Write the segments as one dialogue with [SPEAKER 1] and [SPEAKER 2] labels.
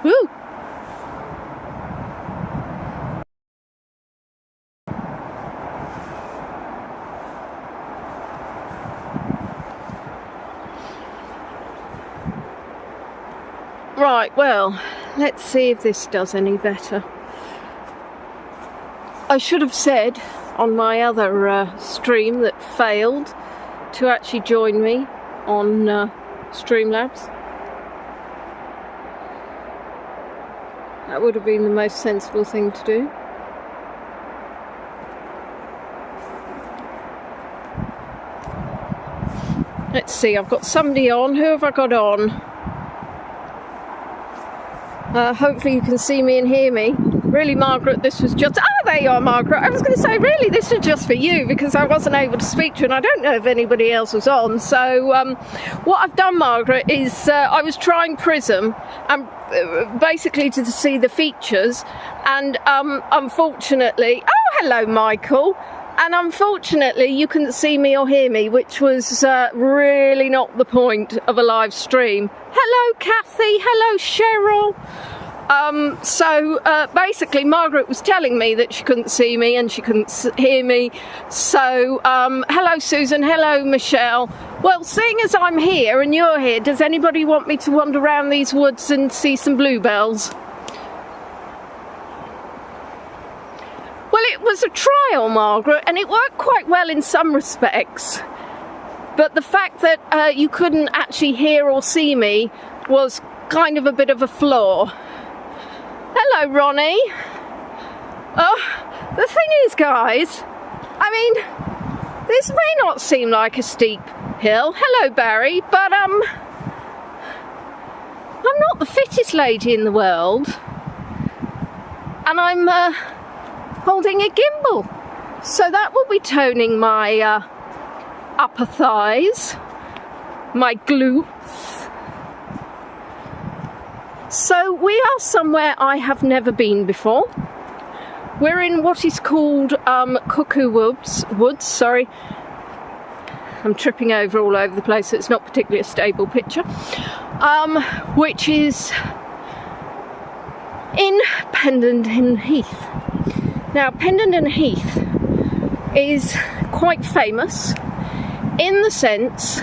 [SPEAKER 1] Woo! Right, well, let's see if this does any better. I should have said on my other stream that failed to actually join me on Streamlabs. That would have been the most sensible thing to do. Let's see, I've got somebody on. Who have I got on? Hopefully you can see me and hear me. Really, Margaret, this was just... Oh, there you are, Margaret. I was going to say, really, this was just for you because I wasn't able to speak to you and I don't know if anybody else was on. So what I've done, Margaret, is I was trying Prism and basically to see the features, and unfortunately... Oh, hello, Michael. And unfortunately, you couldn't see me or hear me, which was really not the point of a live stream. Hello, Kathy. Hello, Cheryl. So basically, Margaret was telling me that she couldn't see me and she couldn't hear me. So, hello, Susan. Hello, Michelle. Well, seeing as I'm here and you're here, does anybody want me to wander around these woods and see some bluebells? Well, it was a trial, Margaret, and it worked quite well in some respects. But the fact that you couldn't actually hear or see me was kind of a bit of a flaw. Hello, Ronnie. Oh, the thing is, guys, I mean, this may not seem like a steep hill. Hello, Barry, but I'm not the fittest lady in the world. And I'm holding a gimbal. So that will be toning my upper thighs, my glutes. So we are somewhere I have never been before. We're in what is called Cuckoo Woods. Sorry, I'm tripping over all over the place, so it's not particularly a stable picture. Which is in Pendleton Heath. Now, Pendleton Heath is quite famous in the sense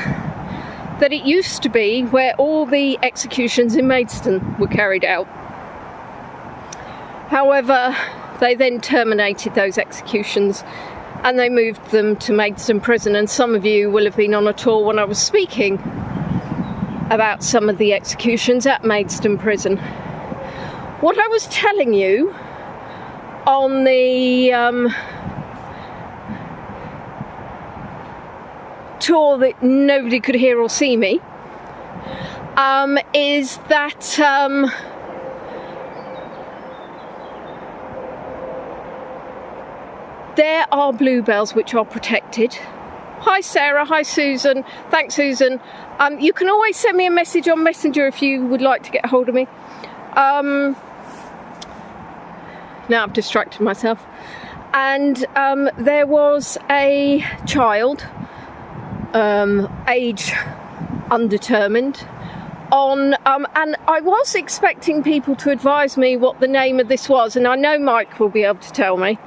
[SPEAKER 1] that it used to be where all the executions in Maidstone were carried out. However, they then terminated those executions and they moved them to Maidstone Prison, and some of you will have been on a tour when I was speaking about some of the executions at Maidstone Prison. What I was telling you on the tour that nobody could hear or see me is that there are bluebells which are protected. Hi Sarah, hi Susan, thanks Susan. You can always send me a message on Messenger if you would like to get hold of me. Now I've distracted myself. And there was a child, age undetermined, on and I was expecting people to advise me what the name of this was, and I know Mike will be able to tell me.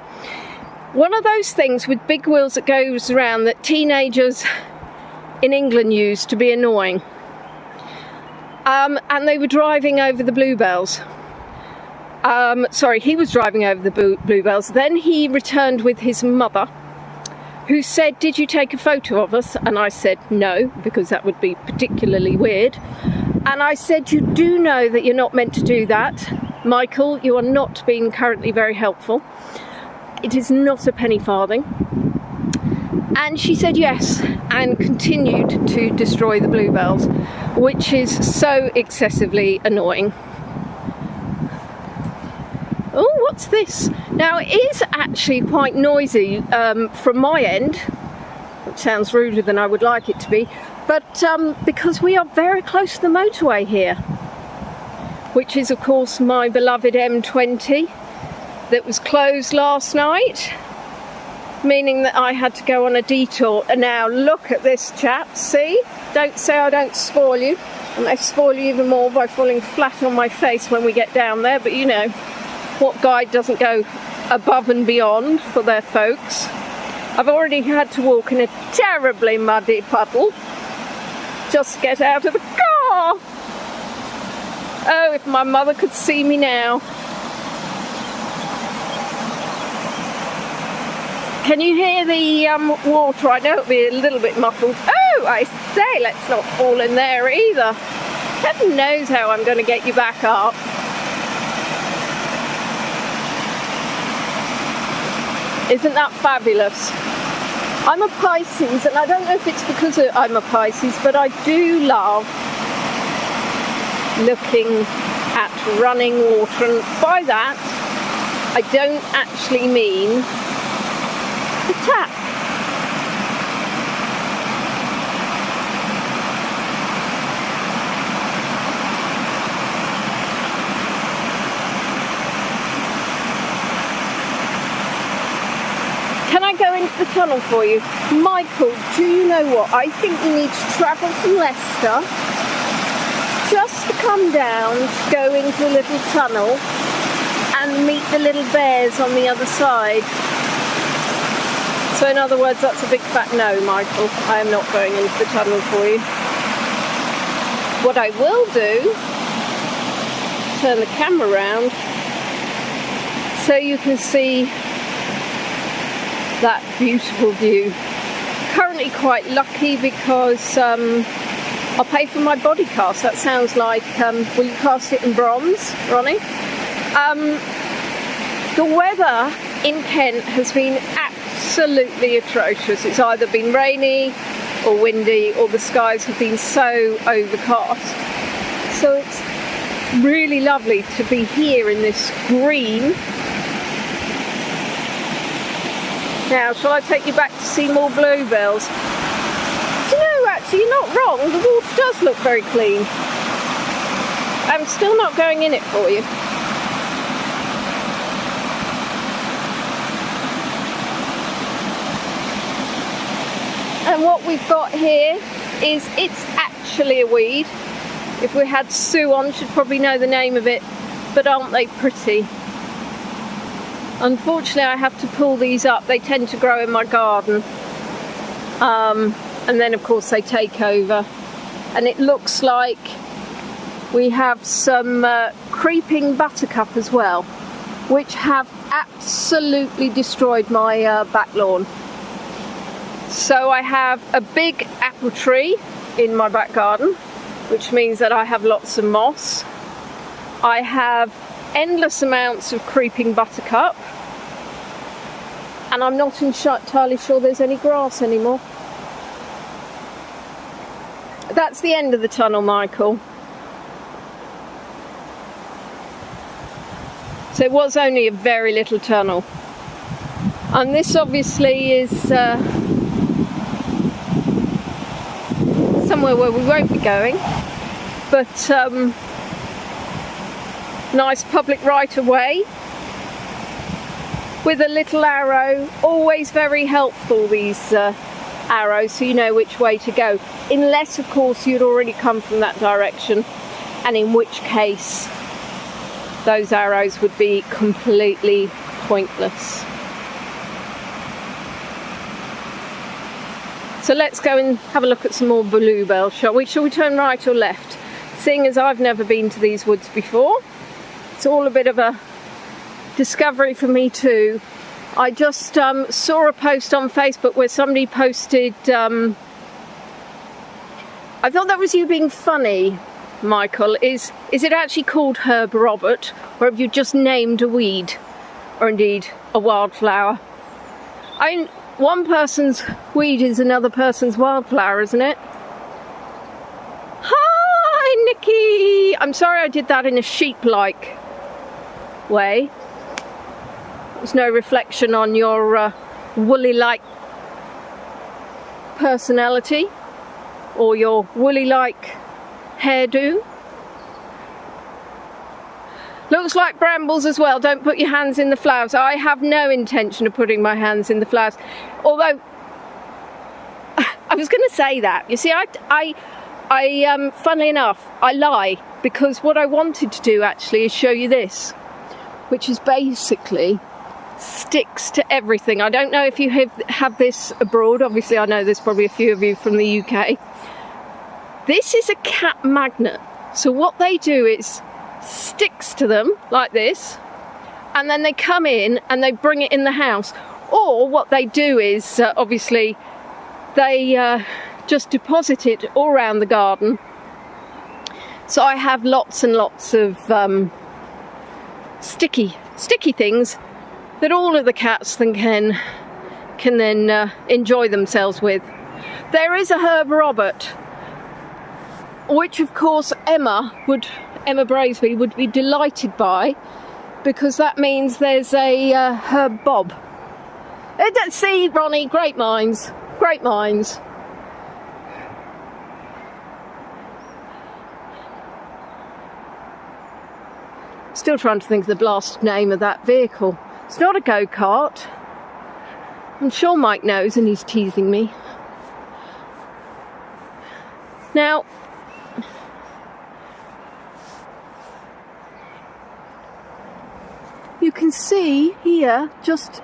[SPEAKER 1] One of those things with big wheels that goes around that teenagers in England use to be annoying. And they were driving over the bluebells. Sorry, he was driving over the bluebells. Then he returned with his mother, who said, "Did you take a photo of us?" And I said, "No," because that would be particularly weird. And I said, "You do know that you're not meant to do that, Michael. You are not being currently very helpful. It is not a penny farthing." And she said yes, and continued to destroy the bluebells, which is so excessively annoying. Oh, what's this? Now, it is actually quite noisy from my end, which sounds ruder than I would like it to be, but because we are very close to the motorway here, which is, of course, my beloved M20 that was closed last night. meaning that I had to go on a detour. And now look at this, chaps, see? Don't say I don't spoil you. I may spoil you even more by falling flat on my face when we get down there, but you know, what guide doesn't go above and beyond for their folks? I've already had to walk in a terribly muddy puddle just to get out of the car. Oh, if my mother could see me now. Can you hear the water? I know it'll be a little bit muffled. Oh, I say, let's not fall in there either. Heaven knows how I'm going to get you back up. Isn't that fabulous? I'm a Pisces, and I don't know if it's because I'm a Pisces, but I do love looking at running water. And by that, I don't actually mean the tap. Can I go into the tunnel for you? Michael, do you know what? I think you need to travel from Leicester just to come down, to go into a little tunnel and meet the little bears on the other side. So in other words, that's a big fat no, Michael. I am not going into the tunnel for you. What I will do, turn the camera around so you can see that beautiful view. Currently quite lucky because I'll pay for my body cast. That sounds like, will you cast it in bronze, Ronnie? The weather in Kent has been absolutely atrocious. It's either been rainy or windy, or the skies have been so overcast. So it's really lovely to be here in this green. Now, shall I take you back to see more bluebells? Do you know, actually, you're not wrong. The water does look very clean. I'm still not going in it for you. And what we've got here is, it's actually a weed. If we had Sue on, she'd probably know the name of it. But aren't they pretty? Unfortunately, I have to pull these up. They tend to grow in my garden. And then, of course, they take over. And it looks like we have some creeping buttercup as well, which have absolutely destroyed my back lawn. So I have a big apple tree in my back garden, which means that I have lots of moss. I have endless amounts of creeping buttercup, and I'm not entirely sure there's any grass anymore. That's the end of the tunnel, Michael. So it was only a very little tunnel, and this obviously is somewhere where we won't be going, but nice public right of way with a little arrow. Always very helpful, these arrows, so you know which way to go, unless of course you'd already come from that direction, and in which case those arrows would be completely pointless. So let's go and have a look at some more bluebells, shall we? Shall we turn right or left? Seeing as I've never been to these woods before, it's all a bit of a discovery for me too. I just saw a post on Facebook where somebody posted, I thought that was you being funny, Michael. Is it actually called Herb Robert, or have you just named a weed, or indeed a wildflower? I mean, one person's weed is another person's wildflower, isn't it? Hi, Nikki! I'm sorry I did that in a sheep-like way. There's no reflection on your woolly-like personality or your woolly-like hairdo. Looks like brambles as well. Don't put your hands in the flowers. I have no intention of putting my hands in the flowers. Although, I was going to say that. You see, funnily enough, I lie. Because what I wanted to do actually is show you this. Which is basically sticks to everything. I don't know if you have this abroad. Obviously, I know there's probably a few of you from the UK. This is a cat magnet. So what they do is sticks to them like this, and then they come in and they bring it in the house. Or what they do is obviously they just deposit it all around the garden. So I have lots and lots of sticky things that all of the cats can then enjoy themselves with. There is a Herb Robert, which of course Emma Braisby would be delighted by, because that means there's a Herb Bob. See, Ronnie, great minds, great minds. Still trying to think of the blasted name of that vehicle. It's not a go-kart. I'm sure Mike knows and he's teasing me. Now, you can see here just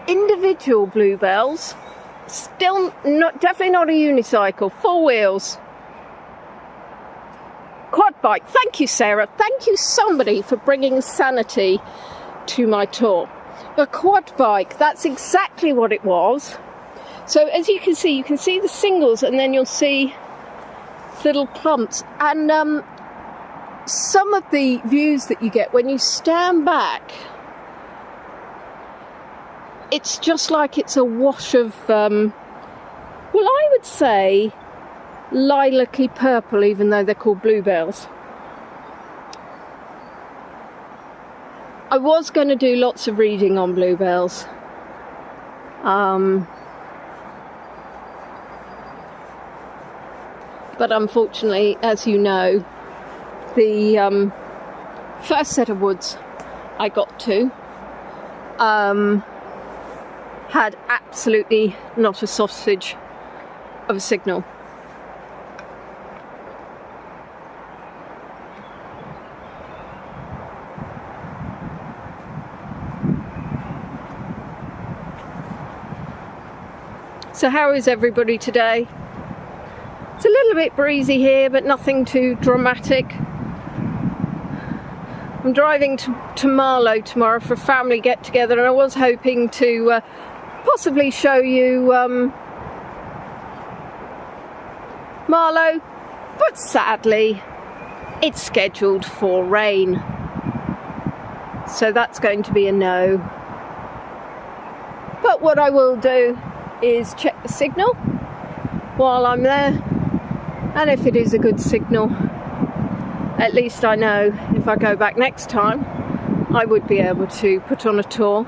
[SPEAKER 1] individual bluebells. Still definitely not a unicycle, 4 wheels. Quad bike. Thank you, Sarah. Thank you, somebody, for bringing sanity to my tour. A quad bike, that's exactly what it was. So as you can see the singles, and then you'll see little clumps. And some of the views that you get when you stand back, it's just like it's a wash of, well, I would say lilac-y purple, even though they're called bluebells. I was going to do lots of reading on bluebells. But unfortunately, as you know, the first set of woods I got to had absolutely not a sausage of a signal. So how is everybody today? It's a little bit breezy here, but nothing too dramatic. I'm driving to Marlow tomorrow for a family get-together, and I was hoping to possibly show you Marlow, but sadly it's scheduled for rain, so that's going to be a no. But what I will do is check the signal while I'm there, and if it is a good signal, at least I know if I go back next time I would be able to put on a tour.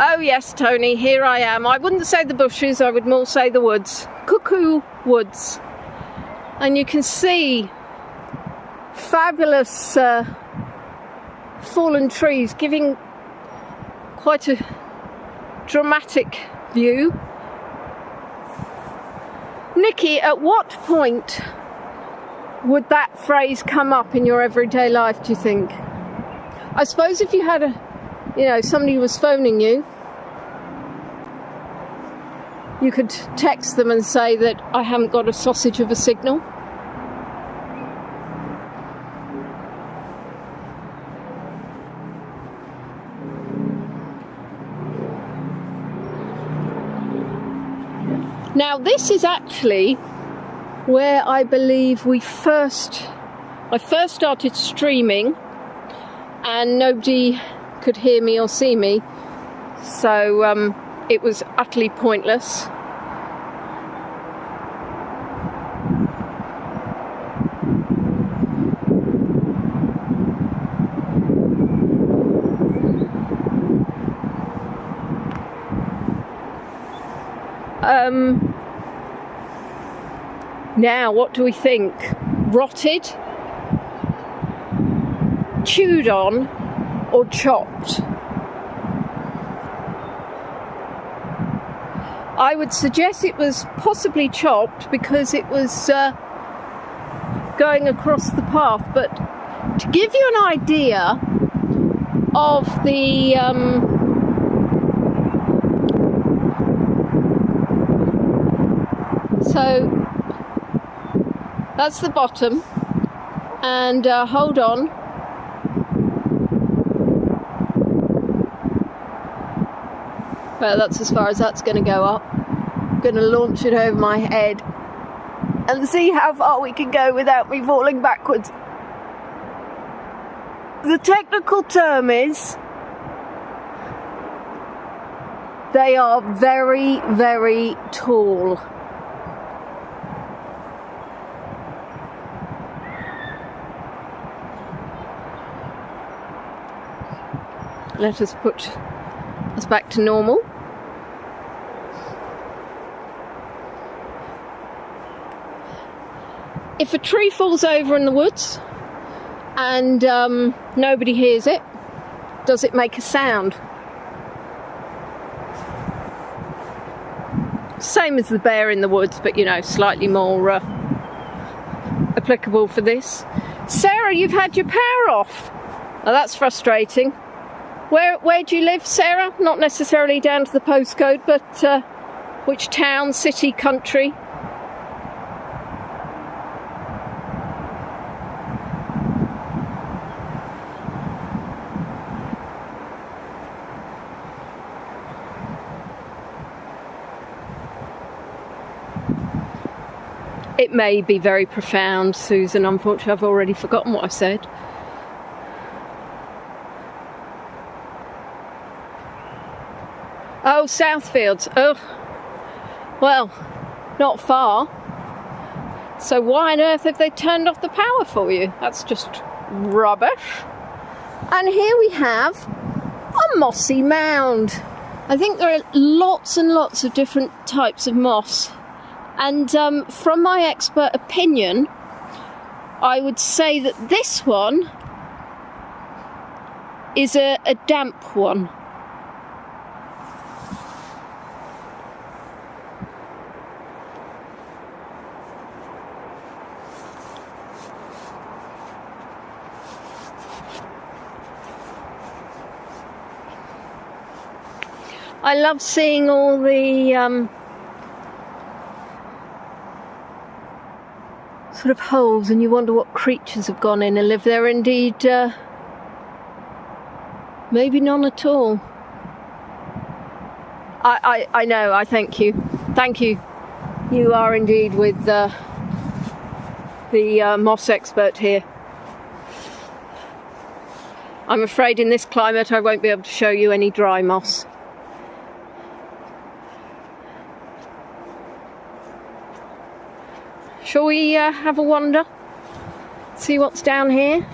[SPEAKER 1] Oh yes, Tony, here I am. I wouldn't say the bushes, I would more say the woods. Cuckoo woods. And you can see fabulous fallen trees, giving quite a dramatic view. Nikki, at what point would that phrase come up in your everyday life, do you think? I suppose if you had somebody was phoning you, you could text them and say that I haven't got a sausage of a signal. Now this is actually where I believe I first started streaming, and nobody could hear me or see me, so it was utterly pointless. Now, what do we think? rotted, chewed on, or chopped. I would suggest it was possibly chopped because it was going across the path. But to give you an idea of the so that's the bottom, and hold on. Well, that's as far as that's going to go up. I'm going to launch it over my head and see how far we can go without me falling backwards. The technical term is they are very, very tall. Let us put us back to normal. If a tree falls over in the woods and nobody hears it, does it make a sound? Same as the bear in the woods, but you know, slightly more applicable for this. Sarah, you've had your power off. Oh, that's frustrating. Where do you live, Sarah? Not necessarily down to the postcode, but which town, city, country? It may be very profound, Susan. Unfortunately, I've already forgotten what I said. Oh, Southfields. Oh, well, not far. So why on earth have they turned off the power for you? That's just rubbish. And here we have a mossy mound. I think there are lots and lots of different types of moss. And from my expert opinion, I would say that this one is a damp one. I love seeing all the sort of holes, and you wonder what creatures have gone in and lived there. Indeed, maybe none at all. I know. I thank you. Thank you. You are indeed with the moss expert here. I'm afraid in this climate I won't be able to show you any dry moss. Shall we have a wander? See what's down here?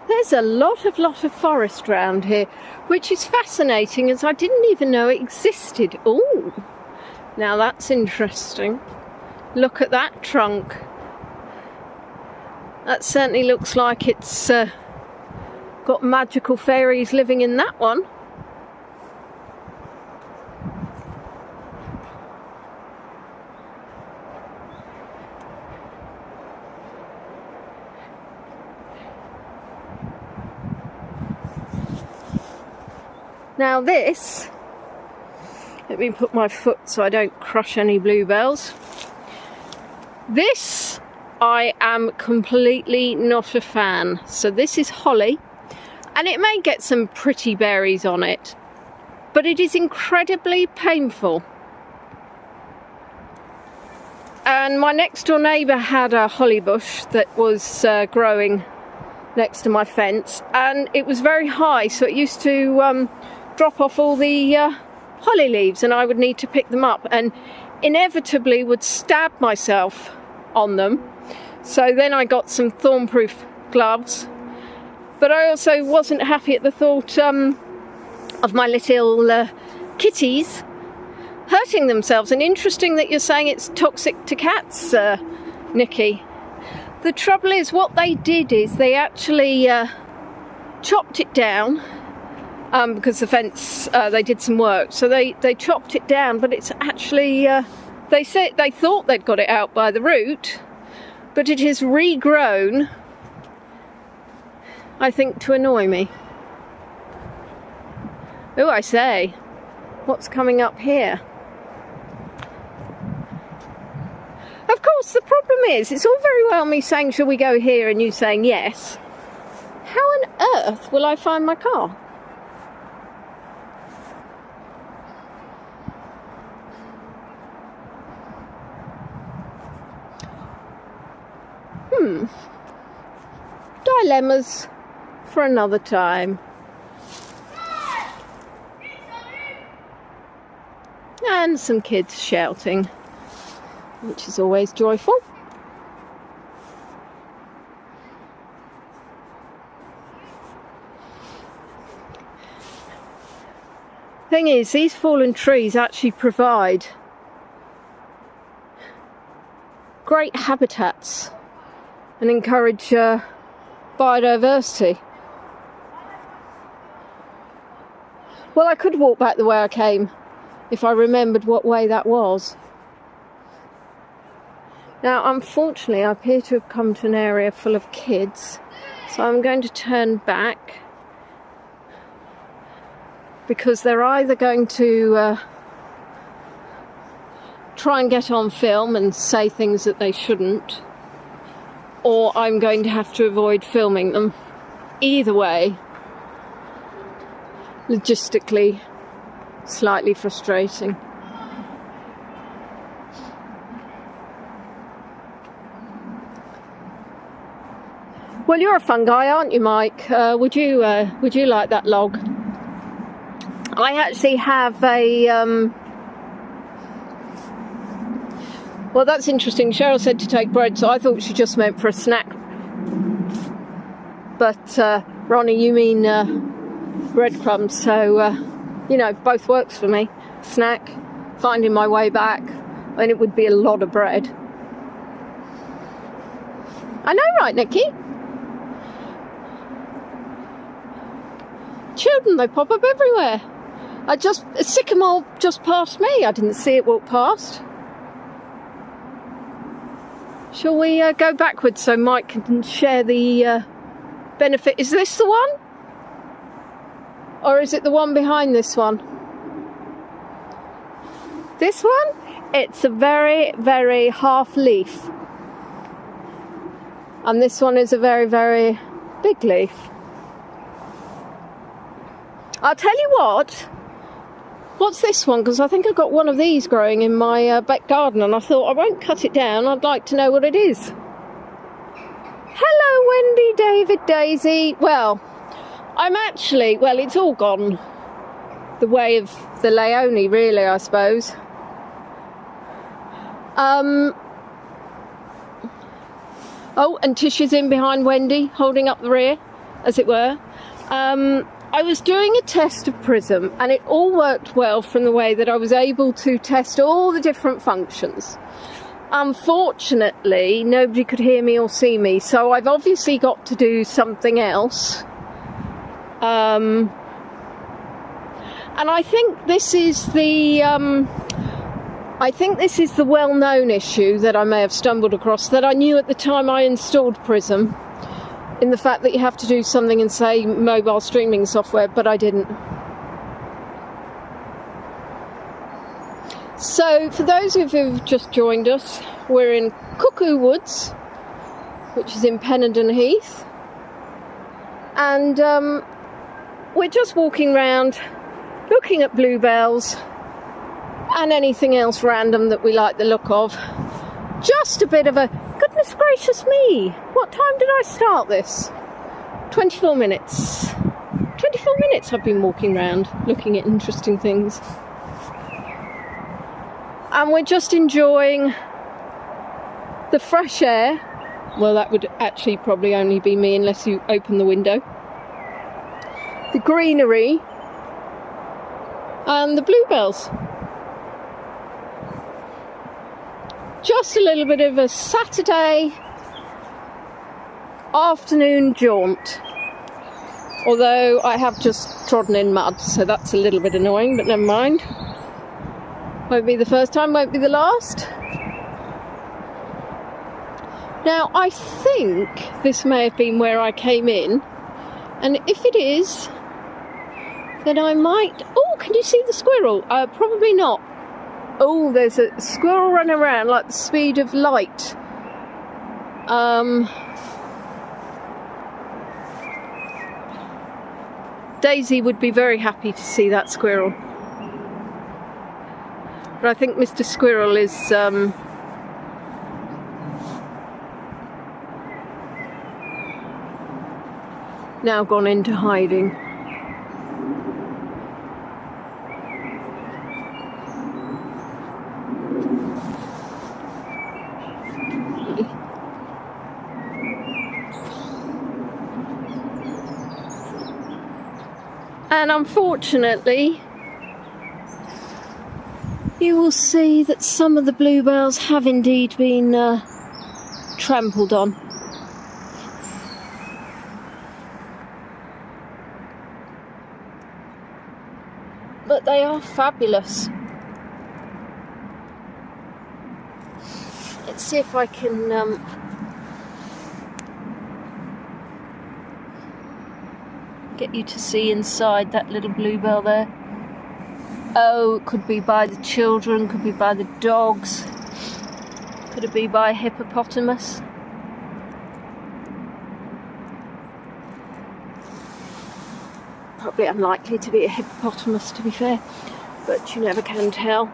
[SPEAKER 1] There's a lot of forest around here, which is fascinating, as I didn't even know it existed. Oh, now that's interesting. Look at that trunk. That certainly looks like it's got magical fairies living in that one. Now this, let me put my foot so I don't crush any bluebells. This I am completely not a fan. So this is holly, and it may get some pretty berries on it, but it is incredibly painful. And my next door neighbour had a holly bush that was growing next to my fence, and it was very high, so it used to drop off all the holly leaves, and I would need to pick them up and inevitably would stab myself on them. So then I got some thorn-proof gloves, but I also wasn't happy at the thought of my little kitties hurting themselves. And interesting that you're saying it's toxic to cats, Nikki. The trouble is, what they did is they actually chopped it down, because the fence, they did some work, so they chopped it down, but it's actually, they thought they'd got it out by the root, but it is regrown, I think, to annoy me. Oh, I say, what's coming up here? Of course, the problem is, it's all very well me saying, shall we go here, and you saying yes. How on earth will I find my car? Dilemmas for another time. And some kids shouting, which is always joyful. Thing is, these fallen trees actually provide great habitats and encourage biodiversity. Well, I could walk back the way I came if I remembered what way that was. Now, unfortunately, I appear to have come to an area full of kids, so I'm going to turn back, because they're either going to try and get on film and say things that they shouldn't, or I'm going to have to avoid filming them. Either way, logistically, slightly frustrating. Well, you're a fun guy, aren't you, Mike? Would you like that log? I actually have a well, that's interesting. Cheryl said to take bread, so I thought she just meant for a snack. But Ronnie, you mean breadcrumbs, so you know, both works for me. Snack, finding my way back, and it would be a lot of bread. I know, right, Nikki? Children, they pop up everywhere. A sycamore just passed me. I didn't see it walk past. Shall we go backwards so Mike can share the benefit? Is this the one? Or is it the one behind this one? This one? It's a very, very half leaf. And this one is a very, very big leaf. I'll tell you what. What's this one? Because I think I've got one of these growing in my back garden, and I thought I won't cut it down. I'd like to know what it is. Hello, Wendy, David, Daisy. Well, it's all gone the way of the Leone, really, I suppose. Oh, and Tish is in behind Wendy, holding up the rear, as it were. I was doing a test of Prism, and it all worked well from the way that I was able to test all the different functions. Unfortunately, nobody could hear me or see me, so I've obviously got to do something else. And I think this is the well-known issue that I may have stumbled across, that I knew at the time I installed Prism, in the fact that you have to do something and say mobile streaming software, but I didn't. So, for those of you who've just joined us, we're in Cuckoo Woods, which is in Pennenden Heath, and we're just walking around, looking at bluebells and anything else random that we like the look of. Just a bit of a, goodness gracious me, what time did I start this? 24 minutes. 24 minutes I've been walking around, looking at interesting things. and we're just enjoying the fresh air. Well, that would actually probably only be me unless you open the window. The greenery and the bluebells. Just a little bit of a Saturday afternoon jaunt. Although I have just trodden in mud, so that's a little bit annoying, but never mind. Won't be the first time, won't be the last. Now, I think this may have been where I came in, and if it is, then I might... Oh, can you see the squirrel? Probably not. Oh, there's a squirrel running around like the speed of light. Daisy would be very happy to see that squirrel. But I think Mr. Squirrel is... now gone into hiding. And unfortunately, you will see that some of the bluebells have indeed been trampled on. But they are fabulous. Let's see if I can get you to see inside that little bluebell there. Oh, it could be by the children, could be by the dogs, could it be by a hippopotamus? Probably unlikely to be a hippopotamus, to be fair, but you never can tell.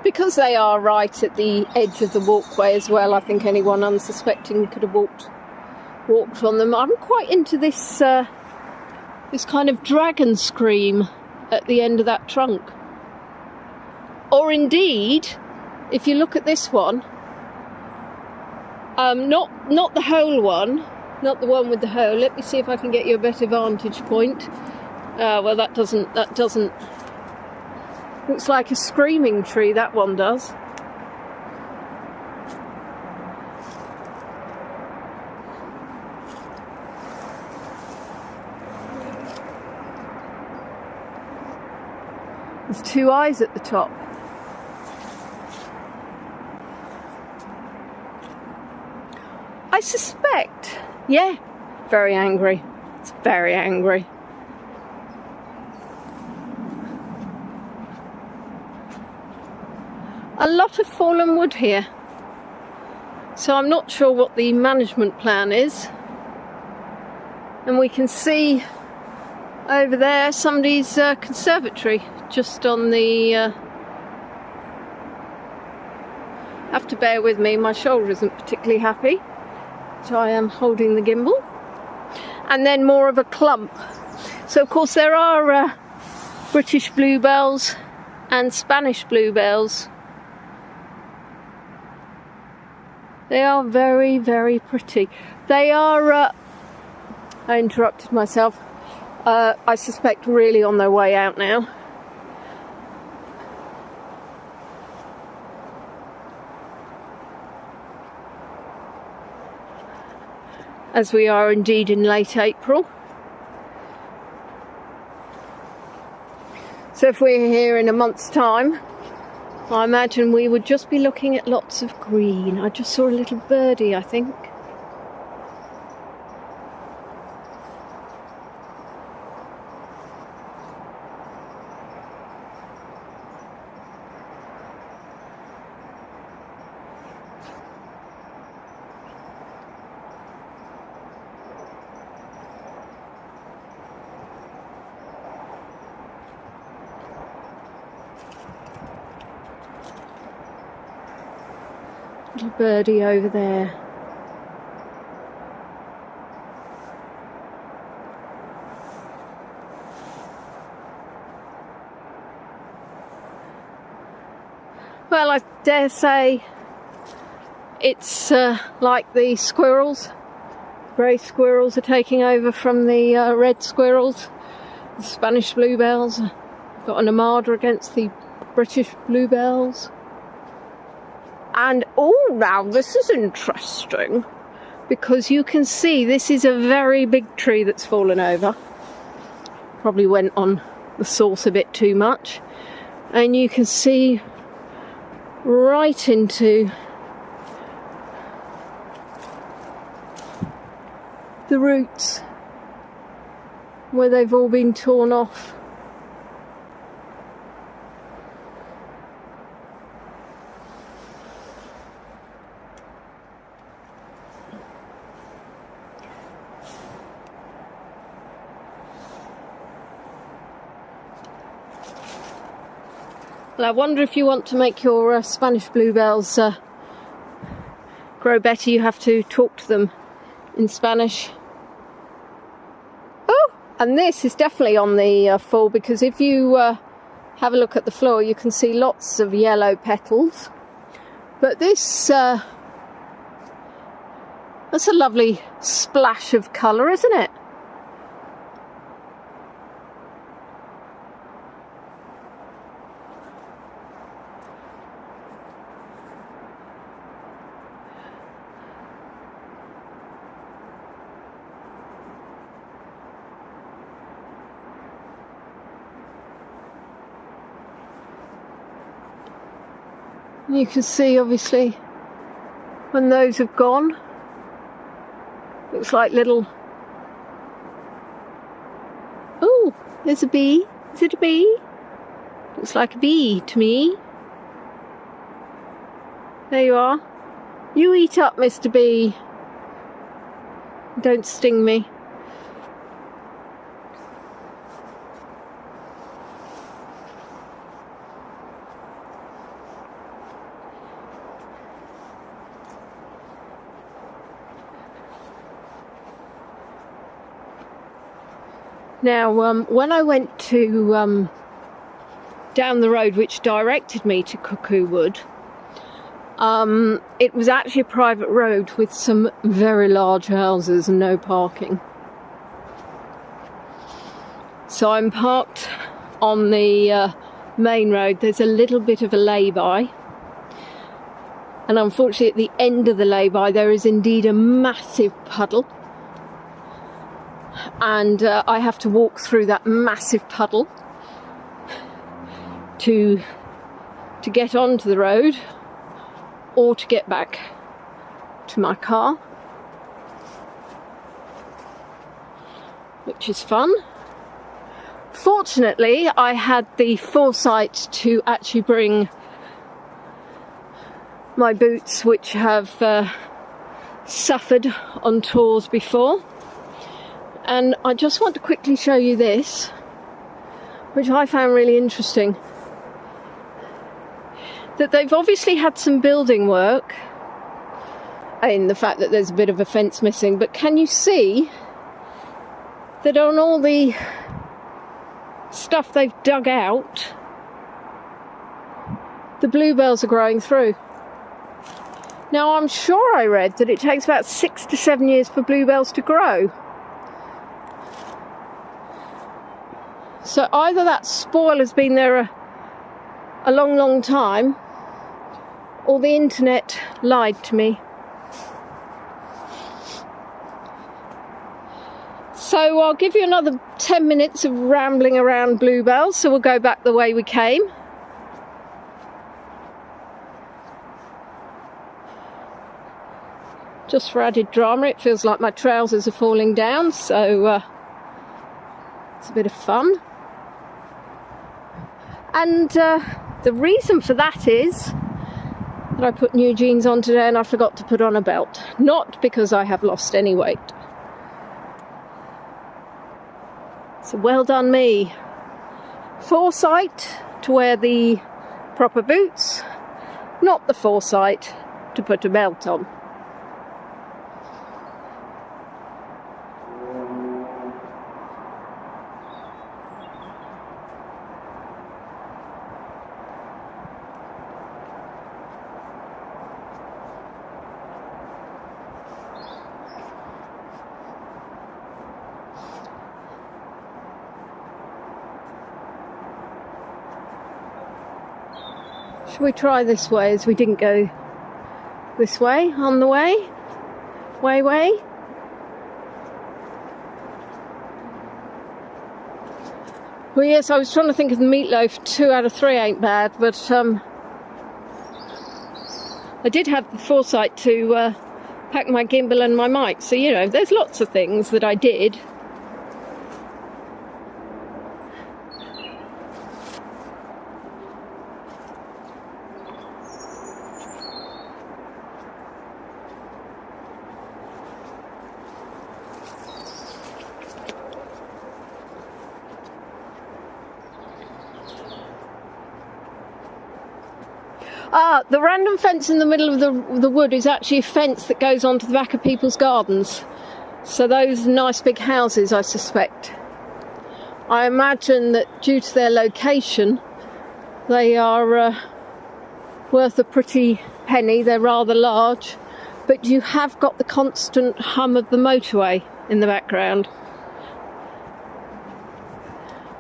[SPEAKER 1] Because they are right at the edge of the walkway as well, I think anyone unsuspecting could have walked on them. I'm quite into this this kind of dragon scream at the end of that trunk. Or indeed, if you look at this one, not the whole one. Not the one with the hole. Let me see if I can get you a better vantage point. Well, that doesn't... Looks like a screaming tree, that one does. There's two eyes at the top. I suspect... Yeah, very angry. It's very angry. A lot of fallen wood here. So I'm not sure what the management plan is. And we can see over there somebody's conservatory just on the... have to bear with me, my shoulder isn't particularly happy. So I am holding the gimbal. And then more of a clump. So of course there are British bluebells and Spanish bluebells. They are very, very pretty. They are, I interrupted myself, I suspect really on their way out now. As we are indeed in late April. So if we're here in a month's time, I imagine we would just be looking at lots of green. I just saw a little birdie, I think. Little birdie over there. Well, I dare say it's like the squirrels. Grey squirrels are taking over from the red squirrels. The Spanish bluebells got an armada against the British bluebells. And oh, now this is interesting, because you can see this is a very big tree that's fallen over. Probably went on the sauce a bit too much. And you can see right into the roots where they've all been torn off. Well, I wonder if you want to make your Spanish bluebells grow better, you have to talk to them in Spanish. Oh, and this is definitely on the fall, because if you have a look at the floor, you can see lots of yellow petals. But this, that's a lovely splash of colour, isn't it? You can see, obviously, when those have gone, looks like little... Oh, there's a bee. Is it a bee? Looks like a bee to me. There you are. You eat up, Mr. Bee. Don't sting me. Now, when I went to down the road which directed me to Cuckoo Wood, it was actually a private road with some very large houses and no parking. So I'm parked on the main road. There's a little bit of a lay-by, and unfortunately at the end of the lay-by there is indeed a massive puddle. And I have to walk through that massive puddle to get onto the road or to get back to my car, which is fun. Fortunately, I had the foresight to actually bring my boots, which have suffered on tours before. And I just want to quickly show you this, which I found really interesting. That they've obviously had some building work, in the fact that there's a bit of a fence missing, but can you see that on all the stuff they've dug out, the bluebells are growing through. Now, I'm sure I read that it takes about 6 to 7 years for bluebells to grow. So either that spoil has been there a long, long time, or the internet lied to me. So I'll give you another 10 minutes of rambling around bluebells, so we'll go back the way we came. Just for added drama, it feels like my trousers are falling down, so it's a bit of fun. And the reason for that is that I put new jeans on today and I forgot to put on a belt. Not because I have lost any weight. So well done me. Foresight to wear the proper boots, not the foresight to put a belt on. Should we try this way, as we didn't go this way on the way? Way. Well, yes, I was trying to think of the meatloaf. 2 out of 3 ain't bad, but I did have the foresight to pack my gimbal and my mic, so you know, there's lots of things that I did. The random fence in the middle of the wood is actually a fence that goes onto the back of people's gardens. So those nice big houses, I suspect. I imagine that due to their location, they are worth a pretty penny. They're rather large, but you have got the constant hum of the motorway in the background,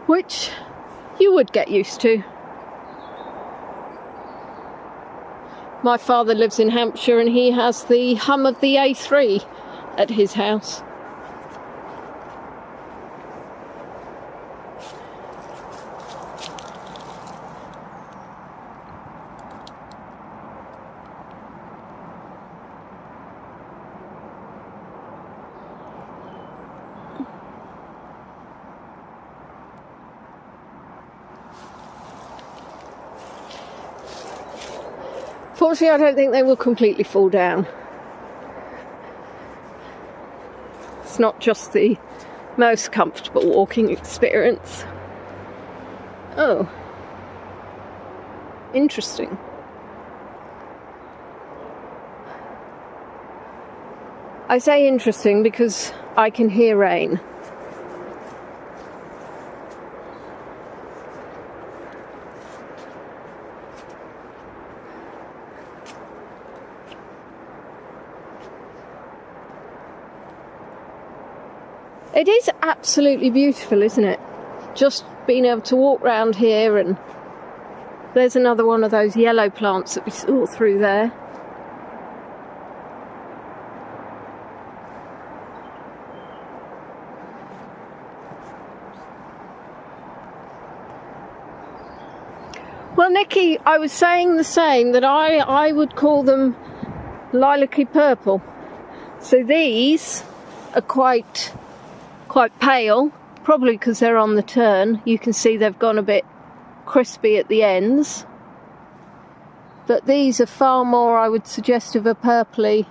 [SPEAKER 1] which you would get used to. My father lives in Hampshire and he has the hum of the A3 at his house. Fortunately, I don't think they will completely fall down. It's not just the most comfortable walking experience. Oh, interesting. I say interesting because I can hear rain. It is absolutely beautiful, isn't it? Just being able to walk round here, and there's another one of those yellow plants that we saw through there. Well, Nikki, I was saying the same, that I would call them lilac-y purple. So these are quite pale, probably because they're on the turn. You can see they've gone a bit crispy at the ends. But these are far more, I would suggest, of a purpley.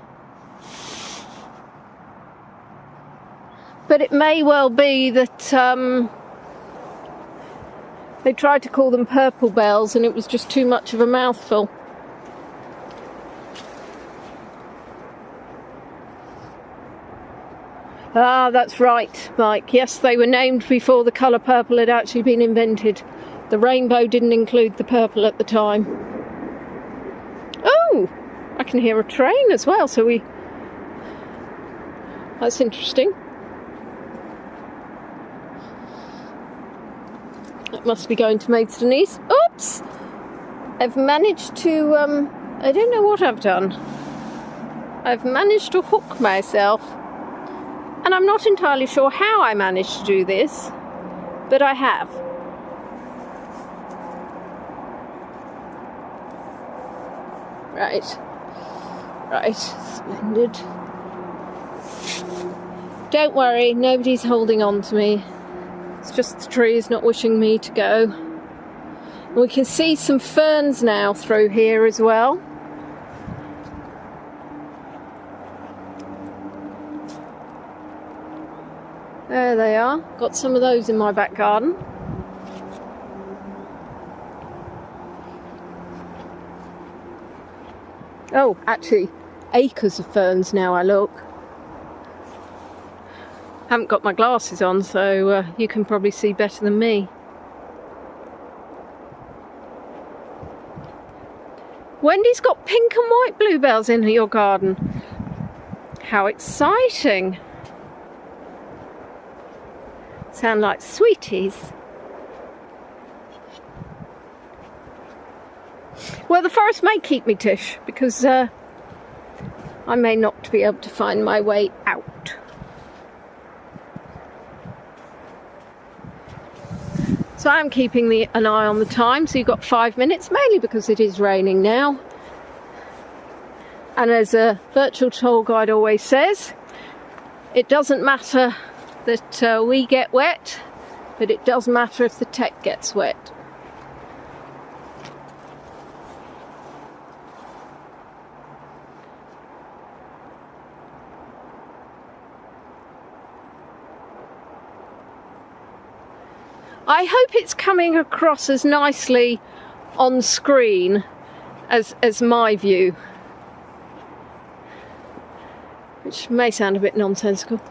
[SPEAKER 1] But it may well be that they tried to call them purple bells and it was just too much of a mouthful. Ah, that's right, Mike. Yes, they were named before the colour purple had actually been invented. The rainbow didn't include the purple at the time. Oh, I can hear a train as well, so that's interesting. That must be going to Maidstone East. Oops! I've managed to, I don't know what I've done. I've managed to hook myself. And I'm not entirely sure how I managed to do this, but I have. Right, splendid. Don't worry, nobody's holding on to me. It's just the trees not wishing me to go. And we can see some ferns now through here as well. There they are. Got some of those in my back garden. Oh, actually, acres of ferns now I look. Haven't got my glasses on, so you can probably see better than me. Wendy's got pink and white bluebells in your garden. How exciting! Sound like sweeties. Well, the forest may keep me, Tish, because I may not be able to find my way out. So I'm keeping an eye on the time, so you've got 5 minutes, mainly because it is raining now. And as a virtual tour guide always says, it doesn't matter that we get wet, but it does matter if the tech gets wet. I hope it's coming across as nicely on screen as my view, which may sound a bit nonsensical.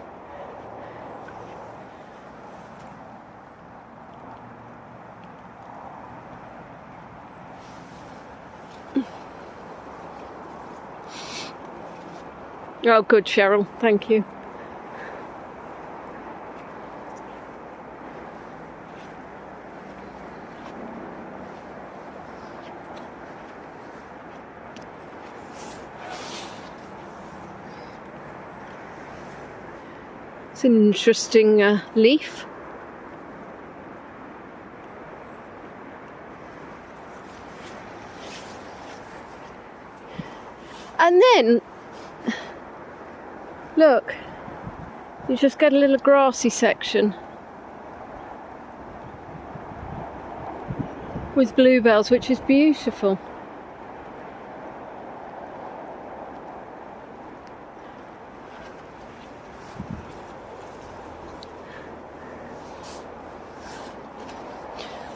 [SPEAKER 1] Oh, good, Cheryl, thank you. It's an interesting leaf. And then, look, you just get a little grassy section with bluebells, which is beautiful.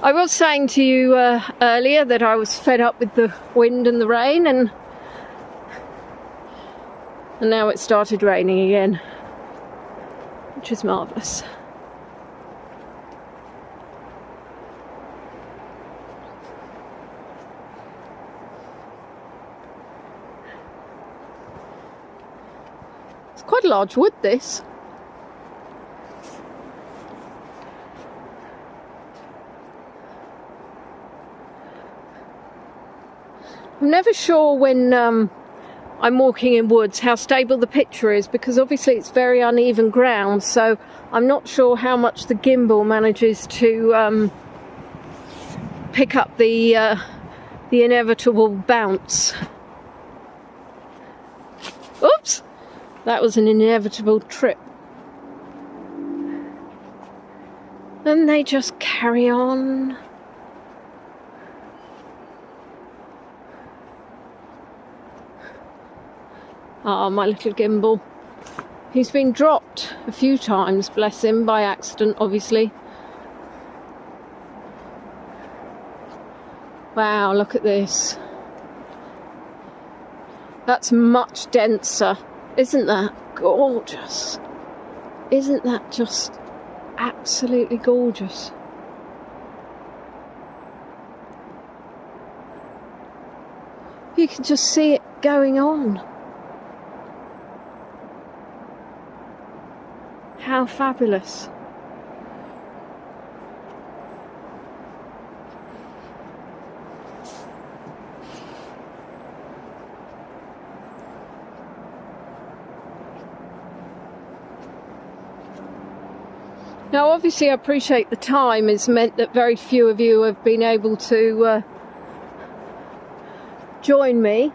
[SPEAKER 1] I was saying to you earlier that I was fed up with the wind and the rain, and now it started raining again, which is marvellous. It's quite a large wood, this. I'm never sure when I'm walking in woods how stable the picture is, because obviously it's very uneven ground, so I'm not sure how much the gimbal manages to pick up the inevitable bounce. Oops! That was an inevitable trip. And they just carry on. Ah, my little gimbal. He's been dropped a few times, bless him, by accident, obviously. Wow, look at this. That's much denser. Isn't that gorgeous? Isn't that just absolutely gorgeous? You can just see it going on. How fabulous. Now obviously I appreciate the time has meant that very few of you have been able to join me.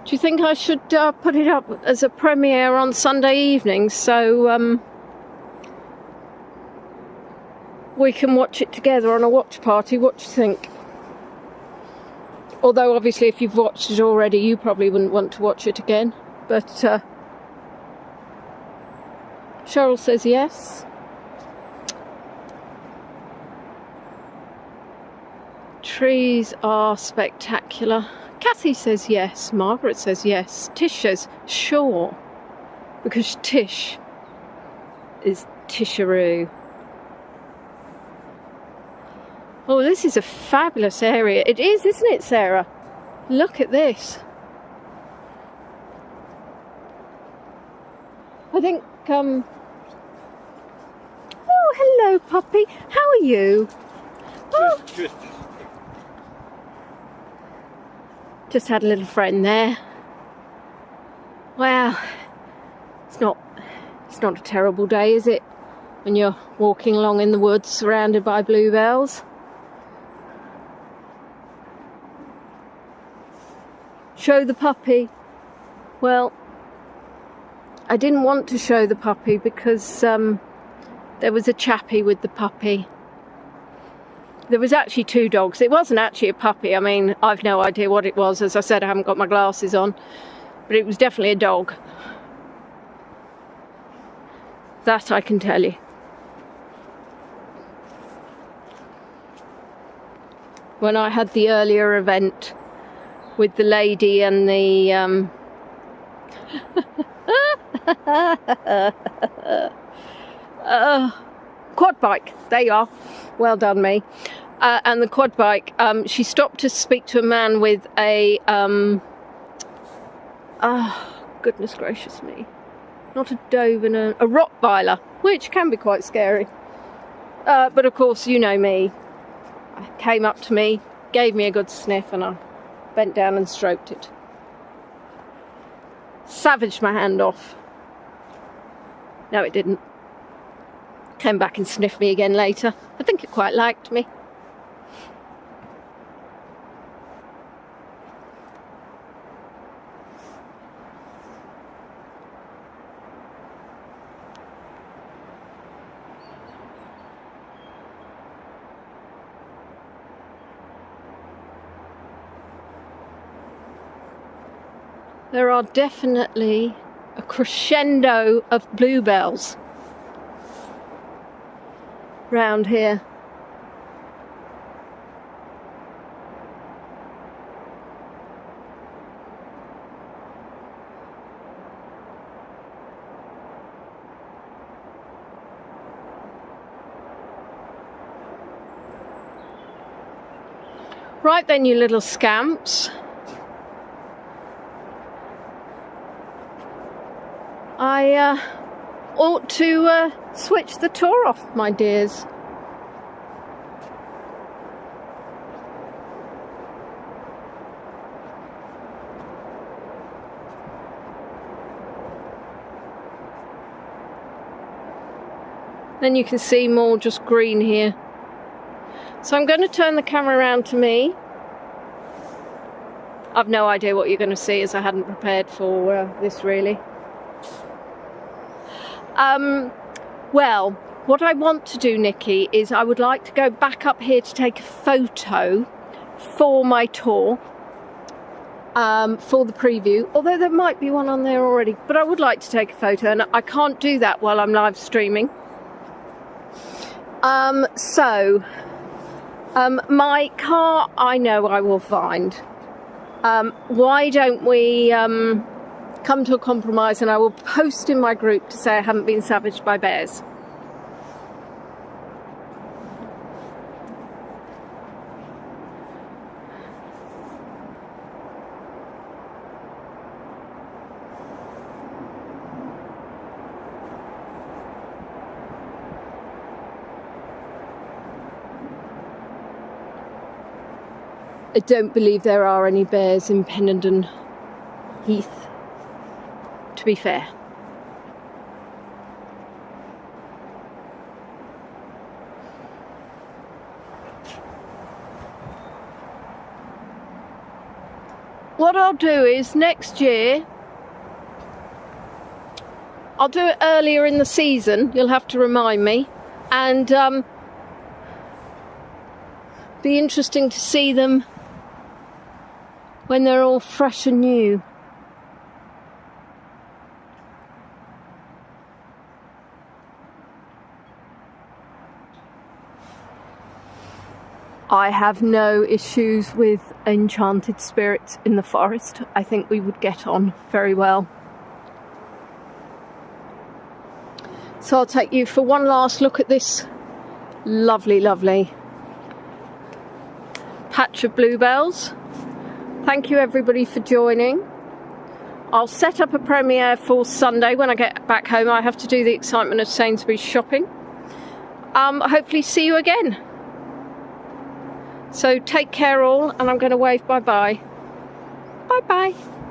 [SPEAKER 1] Do you think I should put it up as a premiere on Sunday evening so we can watch it together on a watch party? What do you think? Although obviously if you've watched it already you probably wouldn't want to watch it again. But Cheryl says yes. Trees are spectacular. Kathy says yes, Margaret says yes, Tish says sure, because Tish is Tisharoo. Oh, this is a fabulous area. It is, isn't it, Sarah? Look at this. I think, oh, hello, puppy. How are you? Oh. Just had a little friend there. Well, it's not a terrible day, is it? When you're walking along in the woods surrounded by bluebells. Show the puppy. Well, I didn't want to show the puppy because there was a chappie with the puppy. There was actually two dogs. It wasn't actually a puppy. I mean, I've no idea what it was. As I said, I haven't got my glasses on. But it was definitely a dog. That I can tell you. When I had the earlier event with the lady and the quad bike, there you are, well done me, and the quad bike, she stopped to speak to a man with a goodness gracious me, not a Doberman, a Rottweiler, which can be quite scary, but of course you know me. Came up to me, gave me a good sniff, and I bent down and stroked it. Savaged my hand off. No, it didn't. Came back and sniffed me again later. I think it quite liked me. There are definitely a crescendo of bluebells round here. Right then, you little scamps. I ought to switch the tour off, my dears. Then you can see more just green here. So I'm going to turn the camera around to me. I've no idea what you're going to see, as I hadn't prepared for this really. Well, what I want to do, Nikki, is I would like to go back up here to take a photo for my tour, for the preview, although there might be one on there already, but I would like to take a photo, and I can't do that while I'm live streaming. My car, I know I will find. Why don't we come to a compromise, and I will post in my group to say I haven't been savaged by bears. I don't believe there are any bears in Pennenden Heath, to be fair. What I'll do is next year, I'll do it earlier in the season, you'll have to remind me, and be interesting to see them when they're all fresh and new. I have no issues with enchanted spirits in the forest. I think we would get on very well. So I'll take you for one last look at this lovely, lovely patch of bluebells. Thank you everybody for joining. I'll set up a premiere for Sunday when I get back home. I have to do the excitement of Sainsbury's shopping. Hopefully see you again. So take care all, and I'm going to wave bye-bye. Bye bye.